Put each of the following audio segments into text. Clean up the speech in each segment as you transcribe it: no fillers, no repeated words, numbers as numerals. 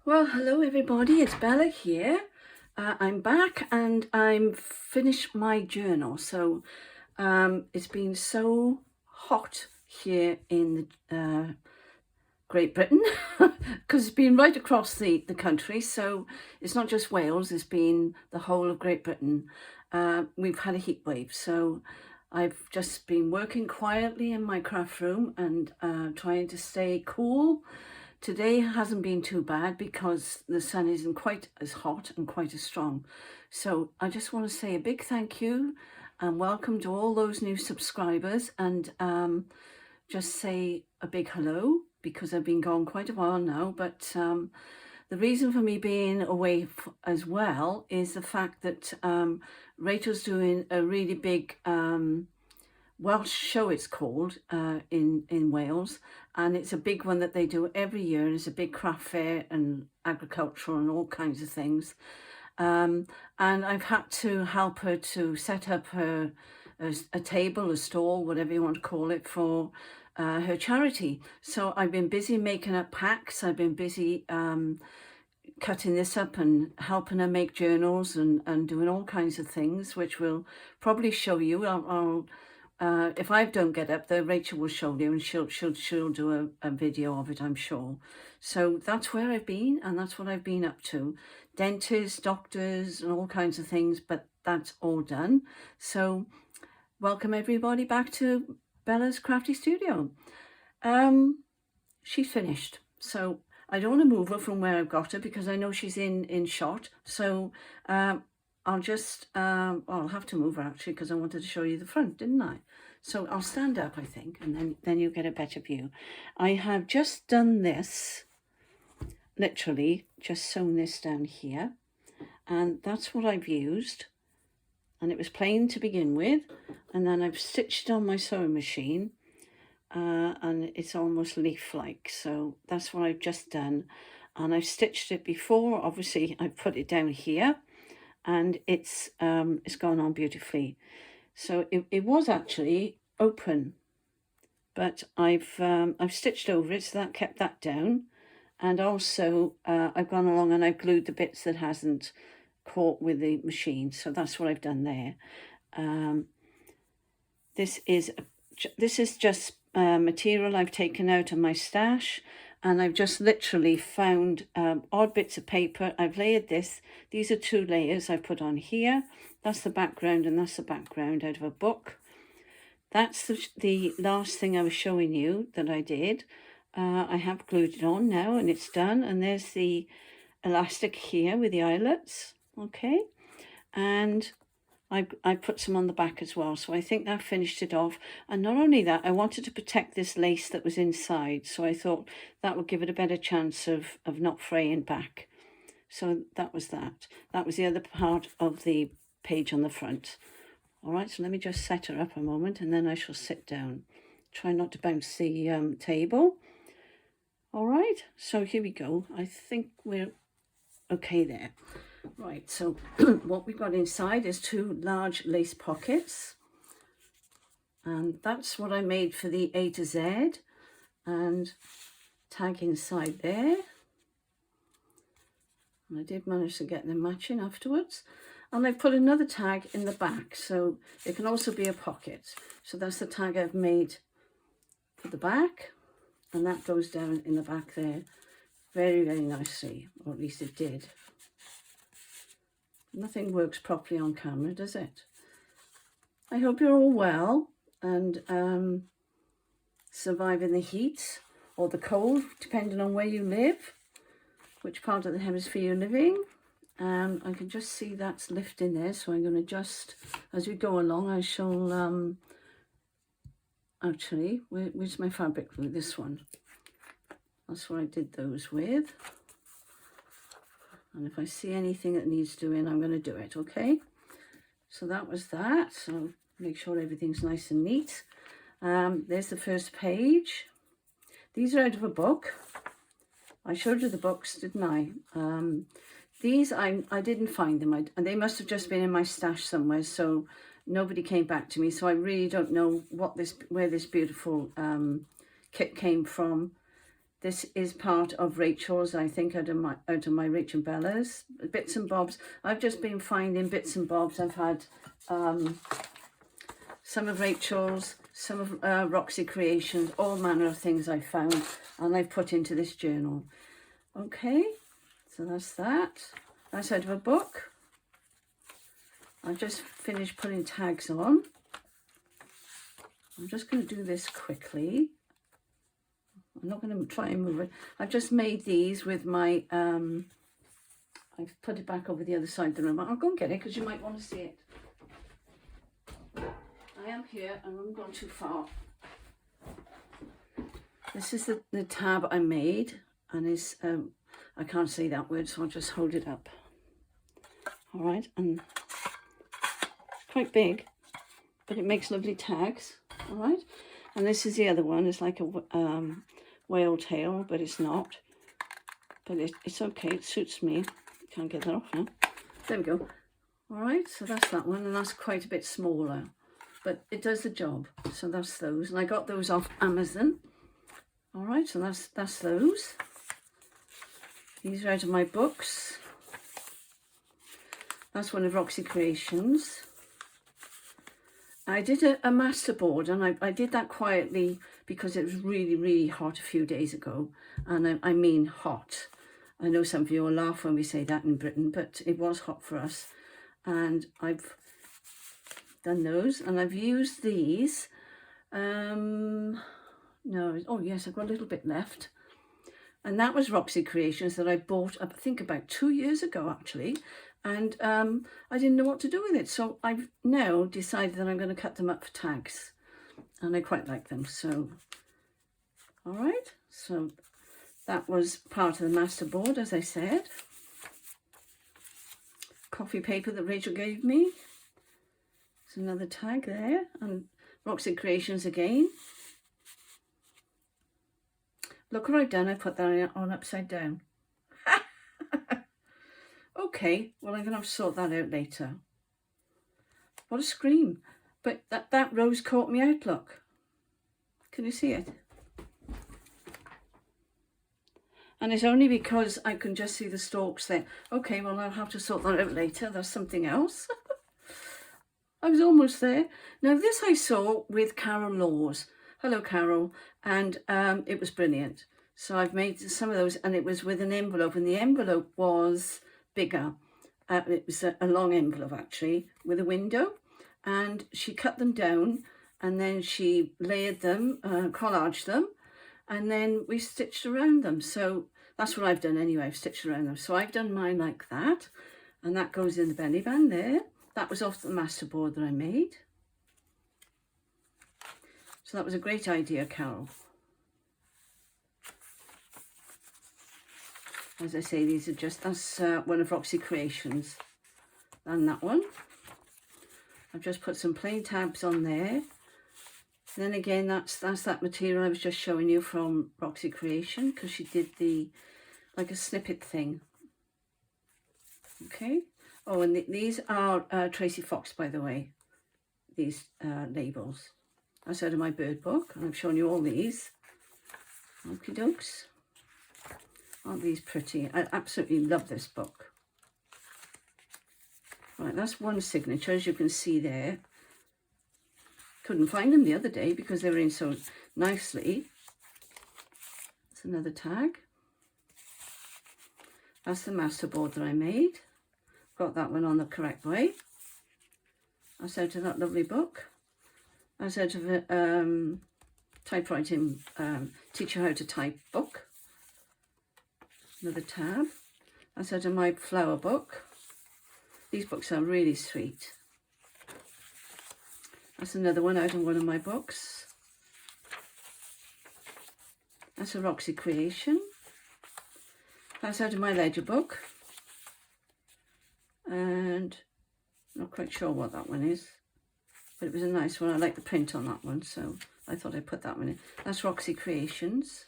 Well, hello everybody, it's Bella here. I'm back and I'm finished my journal. So it's been so hot here in Great Britain because it's been right across the country. So it's not just Wales, it's been the whole of Great Britain. We've had a heat wave. So I've just been working quietly in my craft room and trying to stay cool. Today hasn't been too bad because the sun isn't quite as hot and quite as strong. So I just want to say a big thank you and welcome to all those new subscribers, and just say a big hello because I've been gone quite a while now. But the reason for me being away as well is the fact that Rachel's doing a really big Welsh show, it's called, in Wales, and it's a big one that they do every year, and it's a big craft fair and agricultural and all kinds of things. And I've had to help her to set up a table, a stall, whatever you want to call it, for her charity. So I've been busy making up packs. I've been busy cutting this up and helping her make journals and doing all kinds of things, which will probably show you. I'll if I don't get up there, Rachel will show you, and she'll do a video of it, I'm sure. So that's where I've been, and that's what I've been up to. Dentists, doctors, and all kinds of things, but that's all done. So welcome everybody back to Bella's Crafty Studio. She's finished, so I don't want to move her from where I've got her because I know she's in shot. So I'll just, I'll have to move her actually because I wanted to show you the front, didn't I? So I'll stand up, I think, and then you'll get a better view. I have just done this, literally just sewn this down here, and that's what I've used. And it was plain to begin with, and then I've stitched on my sewing machine, and it's almost leaf-like. So that's what I've just done. And I've stitched it before, obviously I've put it down here, and it's gone on beautifully. So it was actually open, but I've stitched over it, so that kept that down. And also I've gone along and I've glued the bits that hasn't caught with the machine. So that's what I've done there. This is just material I've taken out of my stash, and I've just literally found odd bits of paper. I've layered this. These are 2 layers I've put on here. That's the background, and that's the background out of a book. That's the last thing I was showing you that I did. I have glued it on now, and it's done. And there's the elastic here with the eyelets, okay? And I put some on the back as well, so I think that finished it off. And not only that, I wanted to protect this lace that was inside, so I thought that would give it a better chance of not fraying back. So that was that. That was the other part of the page on the front. All right, so let me just set her up a moment, and then I shall sit down. Try not to bounce the table. All right, so here we go. I think we're okay there. Right, so what we've got inside is 2 large lace pockets, and that's what I made for the A to Z, and tag inside there. And I did manage to get them matching afterwards. And I've put another tag in the back, so it can also be a pocket. So that's the tag I've made for the back, and that goes down in the back there very, very nicely, or at least it did. Nothing works properly on camera, does it? I hope you're all well and surviving the heat or the cold, depending on where you live, which part of the hemisphere you're living. I can just see that's lifting there, so I'm going to just, as we go along, I shall, actually, where's my fabric glue? This one. That's what I did those with. And if I see anything that needs doing, I'm going to do it, okay? So that was that. So make sure everything's nice and neat. There's the first page. These are out of a book. I showed you the books, didn't I? These, I didn't find them. And they must have just been in my stash somewhere, so nobody came back to me. So I really don't know where this beautiful kit came from. This is part of Rachel's, I think, out of my Rachel Bella's bits and bobs. I've just been finding bits and bobs. I've had some of Rachel's, some of Roxy Creations, all manner of things I found, and I've put into this journal. Okay, so that's that. That's out of a book. I've just finished putting tags on. I'm just going to do this quickly. I'm not going to try and move it. I've just made these with my, I've put it back over the other side of the room. I'll go and get it because you might want to see it. I am here and I'm going too far. This is the tab I made, and it's, I can't say that word, so I'll just hold it up. All right, and it's quite big, but it makes lovely tags. All right, and this is the other one. It's like a whale tail, but it's not. But it's okay. It suits me. Can't get that off now. There we go. All right, so that's that one, and that's quite a bit smaller, but it does the job. So that's those, and I got those off Amazon. All right, so that's those. These are out of my books. That's one of Roxy Creations. I did a masterboard, and I did that quietly because it was really, really hot a few days ago. And I mean hot. I know some of you will laugh when we say that in Britain, but it was hot for us. And I've done those, and I've used these. No, oh yes, I've got a little bit left. And that was Roxy Creations that I bought, I think about 2 years ago actually. And I didn't know what to do with it. So I've now decided that I'm going to cut them up for tags. And I quite like them. So, all right. So that was part of the masterboard, as I said. Coffee paper that Rachel gave me. There's another tag there. And Roxy Creations again. Look what I've done. I put that on upside down. Okay, well, I'm going to have to sort that out later. What a scream. But that rose caught me out, look. Can you see it? And it's only because I can just see the stalks there. Okay, well, I'll have to sort that out later. That's something else. I was almost there. Now, this I saw with Carol Laws. Hello, Carol. And it was brilliant. So I've made some of those, and it was with an envelope. And the envelope was bigger. It was a long envelope actually with a window, and she cut them down, and then she layered them, collaged them, and then we stitched around them. So that's what I've done anyway. I've stitched around them. So I've done mine like that, and that goes in the belly band there. That was off the masterboard that I made. So that was a great idea, Carol. As I say, these are just, that's one of Roxy Creations. And that one. I've just put some plain tabs on there. Then again, that's that material I was just showing you from Roxy Creation, because she did the, like a snippet thing. Okay. Oh, and these are Tracy Fox, by the way. These labels. That's out of my bird book, and I've shown you all these. Okie dokes. Aren't these pretty? I absolutely love this book. Right, that's one signature, as you can see there. Couldn't find them the other day because they were in so nicely. That's another tag. That's the masterboard that I made. Got that one on the correct way. That's out of that lovely book. That's out of a typewriting, teach you how to type book. Another tab. That's out of my flower book. These books are really sweet. That's another one out of one of my books. That's a Roxy Creation. That's out of my ledger book. And not quite sure what that one is, but it was a nice one. I like the print on that one, so I thought I'd put that one in. That's Roxy Creations.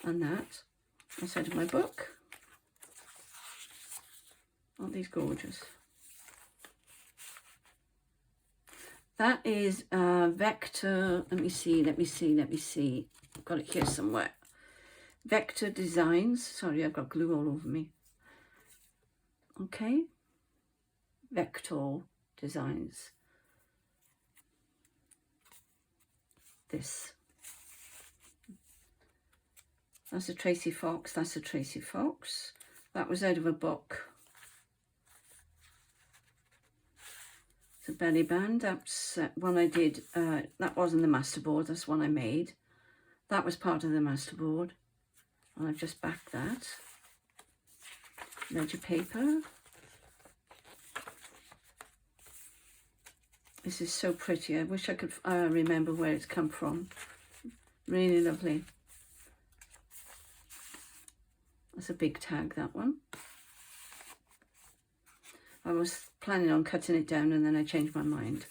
And that's out of my book. Aren't these gorgeous? That is Vector. Let me see. got it here somewhere. Vector Designs. Sorry, I've got glue all over me. Okay. Vector Designs. This. That's a Tracy Fox. That's a Tracy Fox. That was out of a book. It's a belly band. That's one I did. That wasn't the masterboard. That's one I made. That was part of the masterboard. And I've just backed that. Ledger paper. This is so pretty. I wish I could remember where it's come from. Really lovely. That's a big tag, that one. I was planning on cutting it down and then I changed my mind.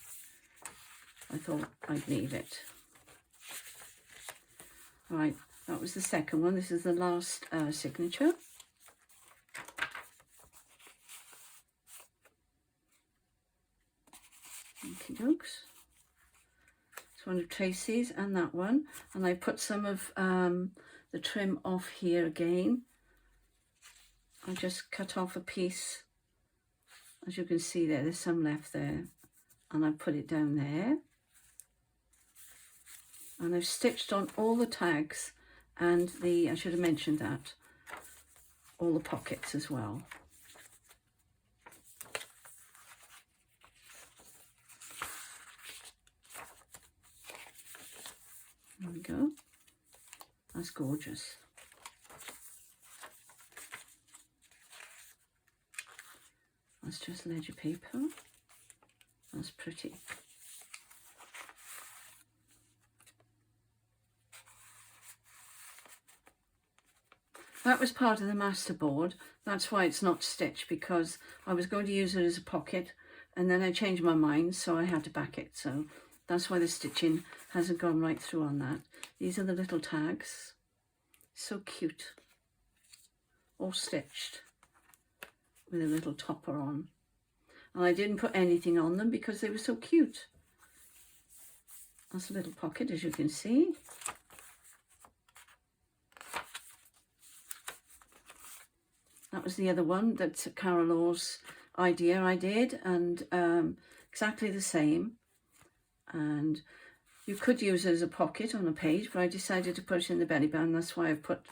I thought I'd leave it. Right, that was the second one. This is the last signature. Okie dokes. It's one of Tracy's and that one. And I put some of the trim off here again. I just cut off a piece. As you can see there, there's some left there. And I put it down there. And I've stitched on all the tags and the, I should have mentioned that, all the pockets as well. There we go. That's gorgeous. That's just ledger paper. That's pretty. That was part of the masterboard. That's why it's not stitched, because I was going to use it as a pocket and then I changed my mind, so I had to back it. So that's why the stitching hasn't gone right through on that. These are the little tags. So cute. All stitched with a little topper on. And I didn't put anything on them because they were so cute. That's a little pocket, as you can see. That was the other one. That's Carol Orr's idea I did, and exactly the same. And you could use it as a pocket on a page, but I decided to put it in the belly band. That's why I've put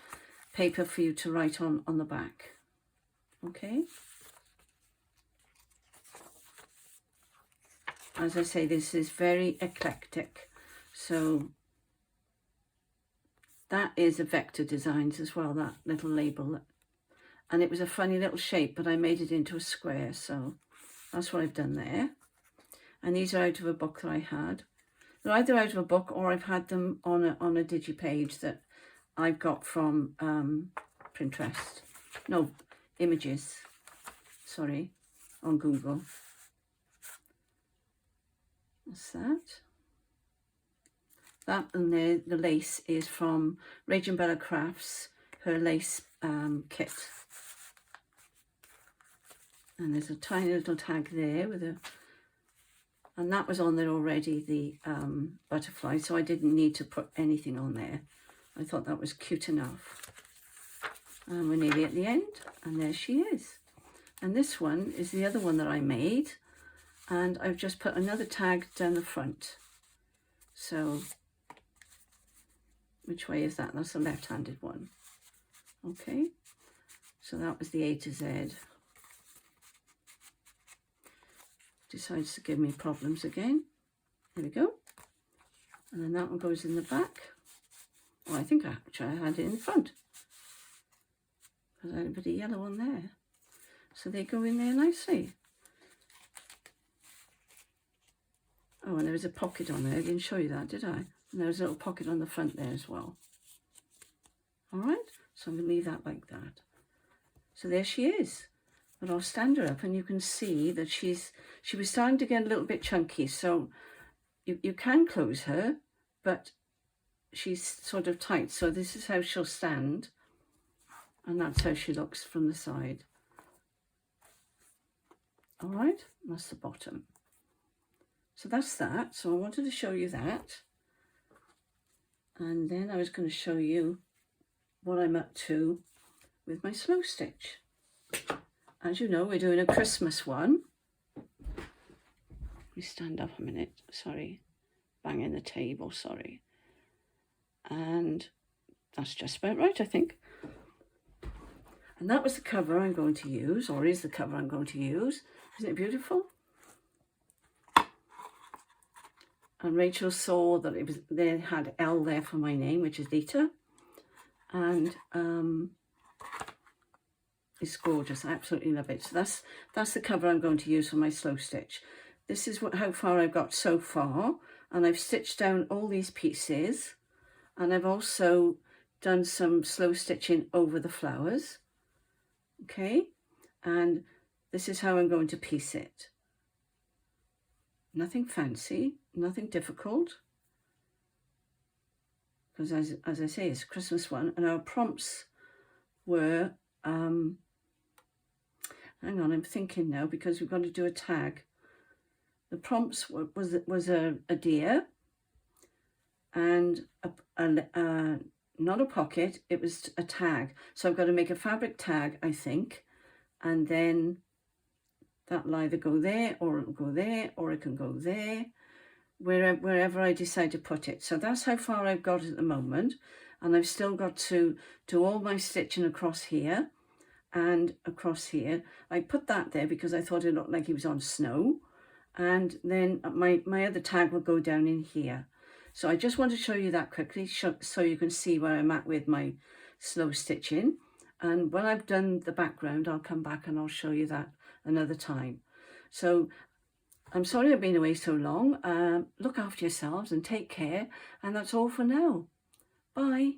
paper for you to write on the back. Okay. As I say, this is very eclectic. So that is a Vector Designs as well, that little label. And it was a funny little shape, but I made it into a square. So that's what I've done there. And these are out of a book that I had. They're either out of a book or I've had them on a digipage that I've got from Pinterest. No, Images. Sorry, on Google. What's that? That and the lace is from Rachel Bella Crafts, her lace kit. And there's a tiny little tag there with a, and that was on there already, the butterfly, so I didn't need to put anything on there. I thought that was cute enough. And we're nearly at the end, and there she is. And this one is the other one that I made, and I've just put another tag down the front. So, which way is that? That's the left-handed one. Okay, so that was the A to Z. Decides to give me problems again. There we go. And then that one goes in the back. Well, I think actually I had it in the front, because I had a bit of yellow on there. So they go in there nicely. Oh, and there was a pocket on there. I didn't show you that, did I? And there was a little pocket on the front there as well. All right, so I'm going to leave that like that. So there she is. But I'll stand her up and you can see that she was starting to get a little bit chunky. So you can close her, but she's sort of tight. So this is how she'll stand. And that's how she looks from the side. All right, that's the bottom. So that's that. So I wanted to show you that. And then I was going to show you what I'm up to with my slow stitch. As you know, we're doing a Christmas one. Let me stand up a minute, sorry, banging the table, sorry. And that's just about right, I think. And that was the cover I'm going to use, or is the cover I'm going to use. Isn't it beautiful? And Rachel saw that it was, they had L there for my name, which is Lita. And it's gorgeous. I absolutely love it. So that's the cover I'm going to use for my slow stitch. This is how far I've got so far. And I've stitched down all these pieces. And I've also done some slow stitching over the flowers. Okay. And this is how I'm going to piece it. Nothing fancy, nothing difficult. Because as I say, it's a Christmas one. And our prompts were, hang on, I'm thinking now because we've got to do a tag. The prompts was a deer and not a pocket, it was a tag. So I've got to make a fabric tag, I think, and then that'll either go there or it'll go there or it can go there, wherever I decide to put it. So that's how far I've got at the moment. And I've still got to do all my stitching across here and across here. I put that there because I thought it looked like he was on snow. And then my other tag will go down in here. So I just want to show you that quickly so you can see where I'm at with my slow stitching. And when I've done the background, I'll come back and I'll show you that another time. So I'm sorry I've been away so long. Look after yourselves and take care. And that's all for now. Bye.